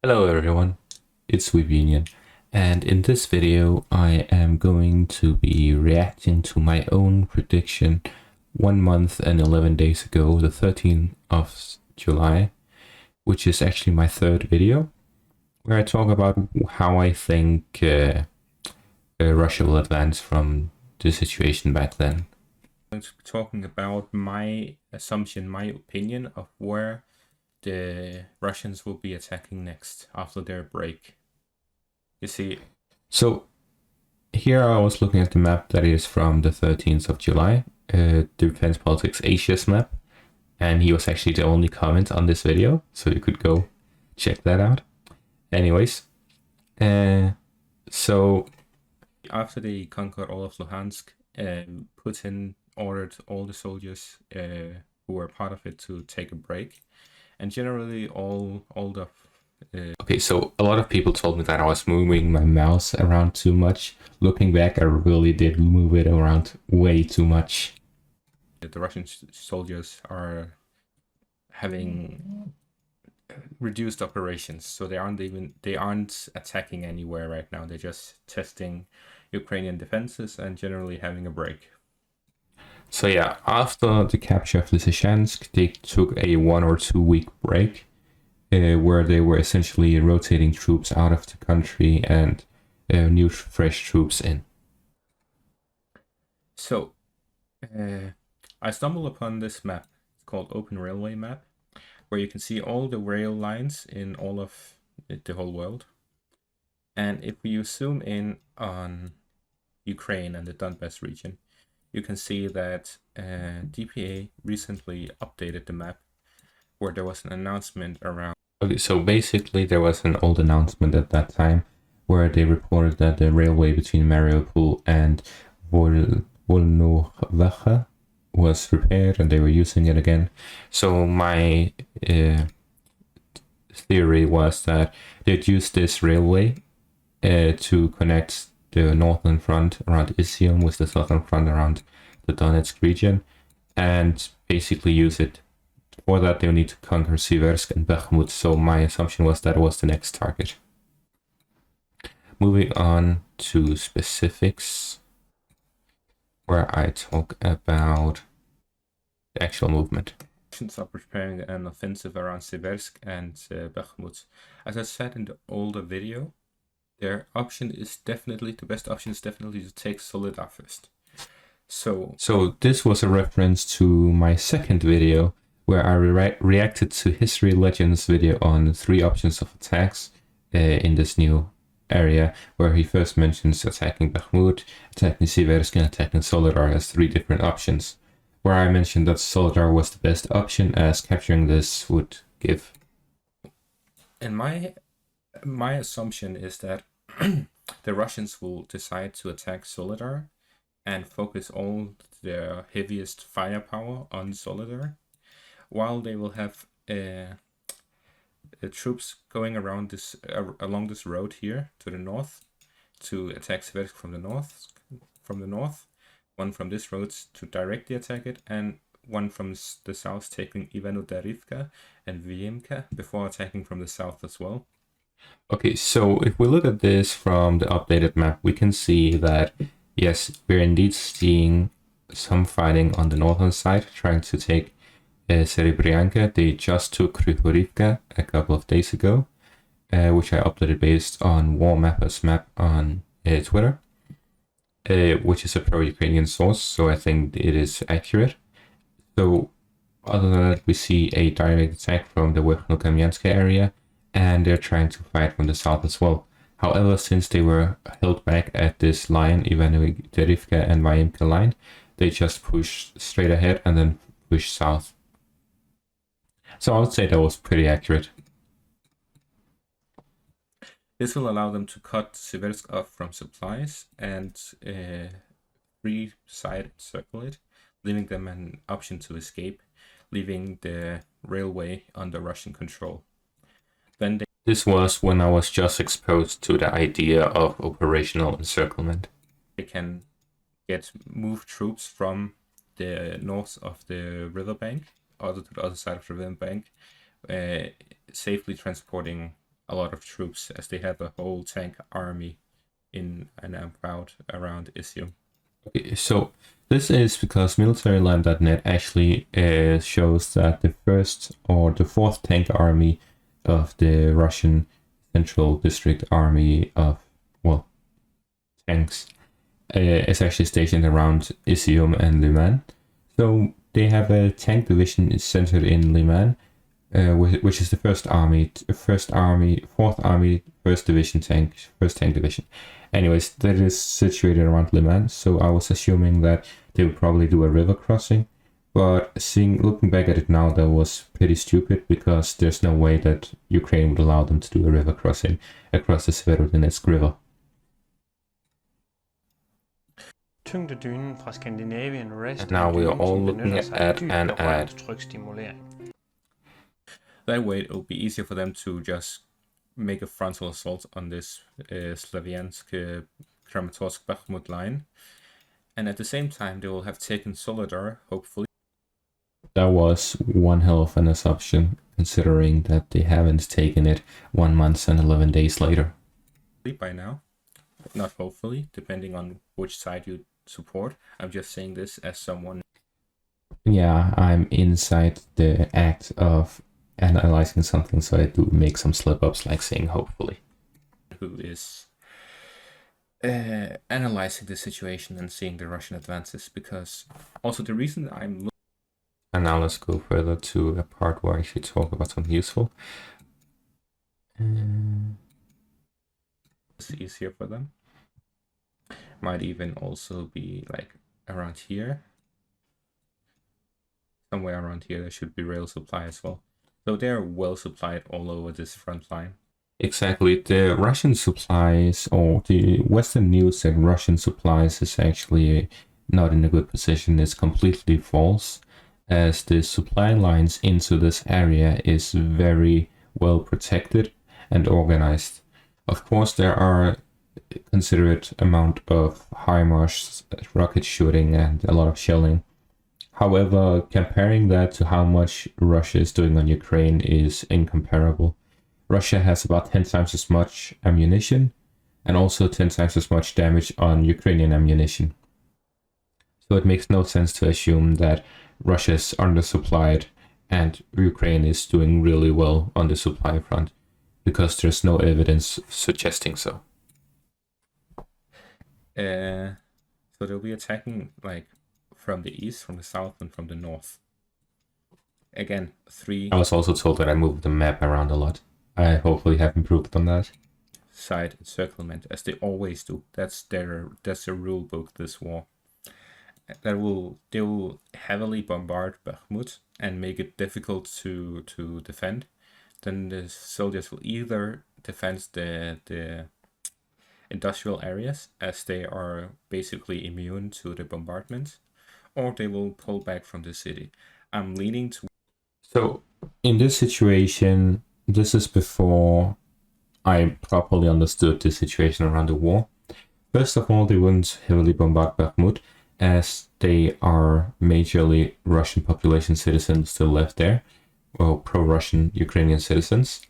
Hello everyone, it's Weebunion, and in this video I am going to be reacting to my own prediction 1 month and 11 days ago, the 13th of July, which is actually my third video, where I talk about how I think Russia will advance from the situation back then. I'm going to be talking about my assumption, my opinion of where the Russians will be attacking next after their break. You see, so here I was looking at the map that is from the 13th of July, Defense Politics Asia's map, and he was actually the only comment on this video, so you could go check that out. Anyways, so after they conquered all of Luhansk, Putin ordered all the soldiers who were part of it to take a break, and generally all the okay, so a lot of people told me that I was moving my mouse around too much. Looking back, I really did move it around way too much. The Russian soldiers are having reduced operations, so they aren't attacking anywhere right now. They're just testing Ukrainian defenses and generally having a break. So yeah, after the capture of Lysychansk, they took a 1 or 2 week break, where they were essentially rotating troops out of the country and new fresh troops in. So I stumbled upon this map. It's called Open Railway Map, where you can see all the rail lines in all of the whole world. And if you zoom in on Ukraine and the Donbass region, you can see that DPA recently updated the map, where there was an announcement around. Okay, so basically there was an old announcement at that time where they reported that the railway between Mariupol and Volnovakha was repaired and they were using it again. So my theory was that they'd use this railway to connect the northern front around Izium with the southern front around the Donetsk region, and basically use it. For that, they'll need to conquer Siversk and Bakhmut, so my assumption was that was the next target. Moving on to specifics, where I talk about the actual movement. Russians are preparing an offensive around Siversk and Bakhmut. As I said in the older video, their option is definitely, the best option is definitely to take Soledar first. So this was a reference to my second video, where I reacted to History Legends video on 3 options of attacks in this new area, where he first mentions attacking Bakhmut, attacking Siversk, and attacking Soledar as 3 different options, where I mentioned that Soledar was the best option as capturing this would give. And my assumption is that the Russians will decide to attack Soledar and focus all their heaviest firepower on Soledar, while they will have troops going around this along this road here to the north to attack Siversk from the north, one from this road to directly attack it, and one from the south taking Ivano-Darivka and Vyemka before attacking from the south as well. Okay, so if we look at this from the updated map, we can see that yes, we're indeed seeing some fighting on the northern side, trying to take Serebryanka. They just took Kryvorivka a couple of days ago, which I uploaded based on War Mapper's map on Twitter, which is a pro-Ukrainian source, so I think it is accurate. So other than that, we see a direct attack from the Verkhnyo-Kamyanska area, and they're trying to fight from the south as well. However, since they were held back at this line, Ivano-Darivka and Vyemka line, they just pushed straight ahead and then pushed south. So I would say that was pretty accurate. This will allow them to cut Siversk off from supplies and free-side circle it, leaving them an option to escape, leaving the railway under Russian control. This was when I was just exposed to the idea of operational encirclement. They can move troops from the north of the riverbank to the other side of the riverbank, safely transporting a lot of troops, as they have a whole tank army in and about around Isium. Okay, so this is because militaryland.net actually shows that the first or the fourth tank army of the Russian Central District Army of, well, tanks is actually stationed around Isium and Liman. So they have a tank division centered in Liman, which is the first tank division. Anyways, that is situated around Liman, so I was assuming that they would probably do a river crossing. But looking back at it now, that was pretty stupid, because there's no way that Ukraine would allow them to do a river crossing across the Severodonetsk River. Tyngdedynen fra Scandinavian Rest. And now we are all looking at an ad. That way, it will be easier for them to just make a frontal assault on this Slaviansk Kramatorsk Bakhmut line. And at the same time, they will have taken Soledar, hopefully. That was one hell of an assumption, considering that they haven't taken it 1 month and 11 days later. By now, not hopefully, depending on which side you support. I'm just saying this as someone. Yeah, I'm inside the act of analyzing something, so I do make some slip-ups, like saying hopefully. Who is analyzing the situation and seeing the Russian advances, because also the reason I'm... And now let's go further to a part where I should talk about something useful. It's easier for them. Might even also be like around here. Somewhere around here there should be rail supply as well. So they're well supplied all over this front line. Exactly. The Russian supplies, or the Western news that Russian supplies is actually not in a good position, is completely false, as the supply lines into this area is very well protected and organized. Of course, there are considerate amount of HIMARS rocket shooting and a lot of shelling. However, comparing that to how much Russia is doing on Ukraine is incomparable. Russia has about 10 times as much ammunition and also 10 times as much damage on Ukrainian ammunition. So it makes no sense to assume that Russia is undersupplied and Ukraine is doing really well on the supply front, because there's no evidence suggesting so. So they'll be attacking like from the east, from the south, and from the north. Again, I was also told that I moved the map around a lot. I hopefully have improved on that. Side encirclement, as they always do. That's the rule book this war. They will heavily bombard Bakhmut and make it difficult to defend. Then the soldiers will either defend the industrial areas, as they are basically immune to the bombardment, or they will pull back from the city. I'm leaning to... So, in this situation, this is before I properly understood the situation around the war. First of all, they wouldn't heavily bombard Bakhmut, as they are majorly Russian population citizens still left there, well, pro-Russian Ukrainian citizens.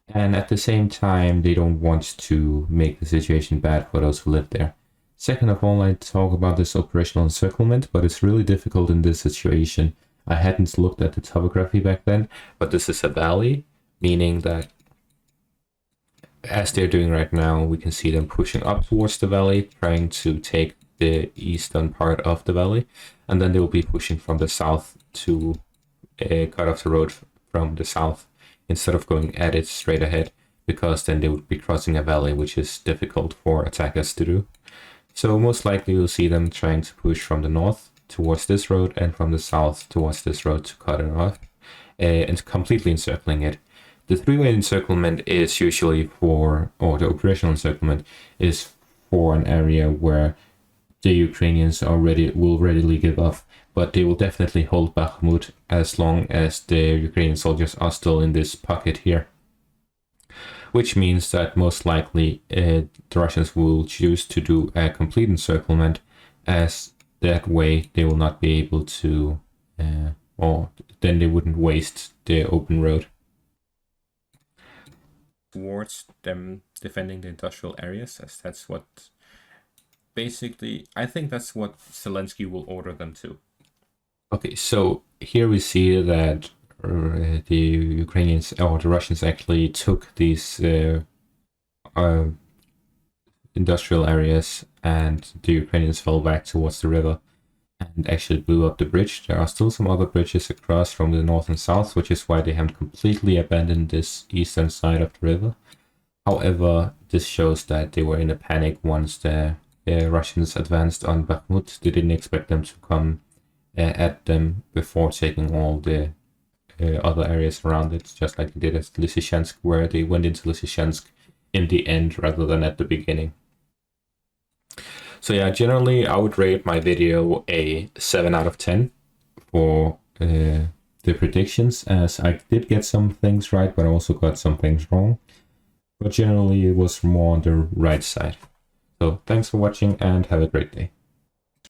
And at the same time, they don't want to make the situation bad for those who live there. Second of all, I talk about this operational encirclement, but it's really difficult in this situation. I hadn't looked at the topography back then, but this is a valley, meaning that as they're doing right now, we can see them pushing up towards the valley, trying to take the eastern part of the valley, and then they will be pushing from the south to cut off the road from the south, instead of going at it straight ahead, because then they would be crossing a valley, which is difficult for attackers to do. So most likely you'll see them trying to push from the north towards this road and from the south towards this road to cut it off, and completely encircling it. The three-way encirclement is usually the operational encirclement is for an area where the Ukrainians will readily give up, but they will definitely hold Bakhmut as long as the Ukrainian soldiers are still in this pocket here. Which means that most likely the Russians will choose to do a complete encirclement, as that way they will not be able to, or then they wouldn't waste the open road. towards them defending the industrial areas, as that's what basically, I think that's what Zelensky will order them to. Okay, so here we see that the Ukrainians or the Russians actually took these industrial areas, and the Ukrainians fell back towards the river and actually blew up the bridge. There are still some other bridges across from the north and south, which is why they haven't completely abandoned this eastern side of the river. However, this shows that they were in a panic once the Russians advanced on Bakhmut. They didn't expect them to come at them before taking all the other areas around it, just like they did at Lysychansk, where they went into Lysychansk in the end rather than at the beginning. So yeah, generally I would rate my video a 7 out of 10 for the predictions, as I did get some things right, but I also got some things wrong. But generally it was more on the right side. So thanks for watching and have a great day.